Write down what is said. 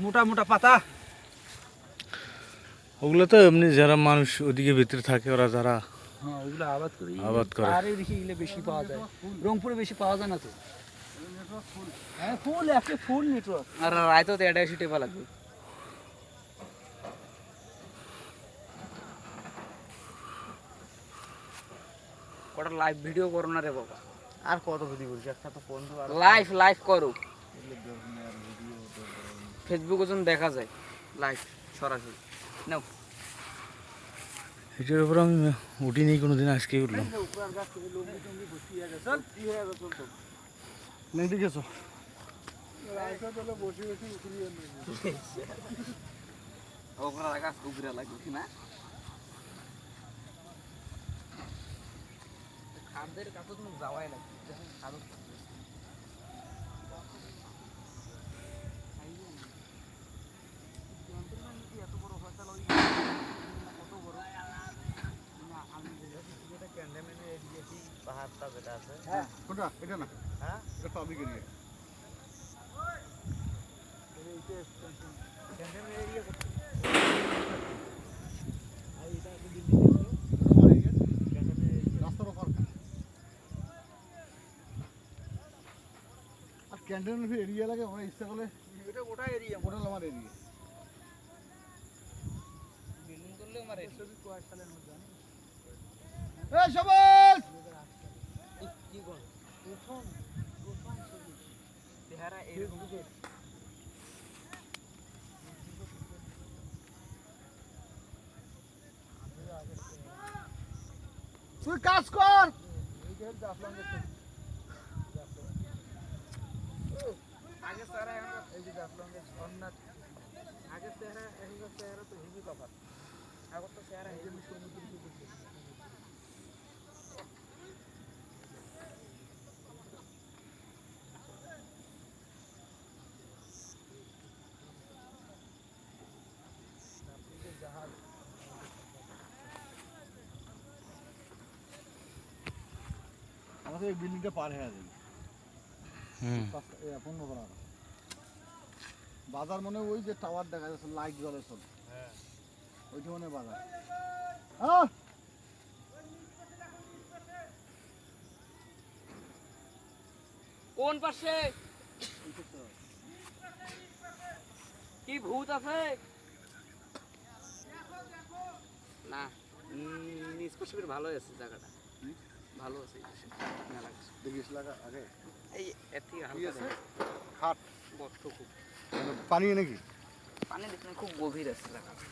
মোটা মোটা পাতা, ওগুলো তো এমনি যারা মানুষ ওদিকে ভিতরে থাকে ওরা যারা হ্যাঁ ওগুলো আবাদ করে। আবাদ করে। পাহাড়ে দেখি এগুলো বেশি পাওয়া যায়, রংপুরে বেশি পাওয়া যায় না তো। হ্যাঁ ফুল একটা ফুল নেটওয়ার্ক। আর রাইতো তো এটা এসে টেপা লাগবে। কটা লাইভ ভিডিও করো না রে বাবা। আর কত ভিডিও করিস, একটা তো ফোন তো লাইভ করো, ফেসবুকে যেন দেখা যায় লাইভ সরাসরি। নাও এটার উপর আমি উঠিনি কোনোদিন, আজকে উঠলাম। নেই গেছো ওখানে গাছ ঘুরে লাগবে না, খাদের কাছে তুমি যাওয়াই লাগবে। পাহাড়টা যেটা আছে, হ্যাঁ কোনটা? এটা না, হ্যাঁ এটা পাবলিক এরিয়া। ক্যান্টনমেন্ট এরিয়া লাগে, আমরা ইচ্ছা করলে এটা গোটা এরিয়া, ওটা আমার এরিয়া। বিল্ডিং করলে আমার কয়েক সালের মধ্যে এই সবাই কি কোন প্রথম ছবি চেহারা এরকম। তুই কাজ কর। আগে চেহারা এই যে জাফলংয়ের ঝর্ণা, আগে চেহারা এখনকার চেহারা তো হেভি তফাৎ। আগের তো চেহারা হেভি সমুদ্র দিকে। আমাদের এই বিল্ডিংটা পার হয়ে যাবে। হুম, 15 বাজার মনে ওই যে টাওয়ার দেখা যাচ্ছে, লাইট জ্বলে সব, হ্যাঁ ওইটা মনে বাজার। কোন পাশে কি ভূত আছে না? নিজ পাশে বেশ ভালো আছে জায়গাটা, ভালো আছে এই পাশে মেলা কিছু। দেখিস লাগা আগে এই এর থেকে কি হালকা আছে? আছে খাট গর্ত খুব, পানি নাকি? পানি দেখলে খুব গভীর আছে জায়গাটা।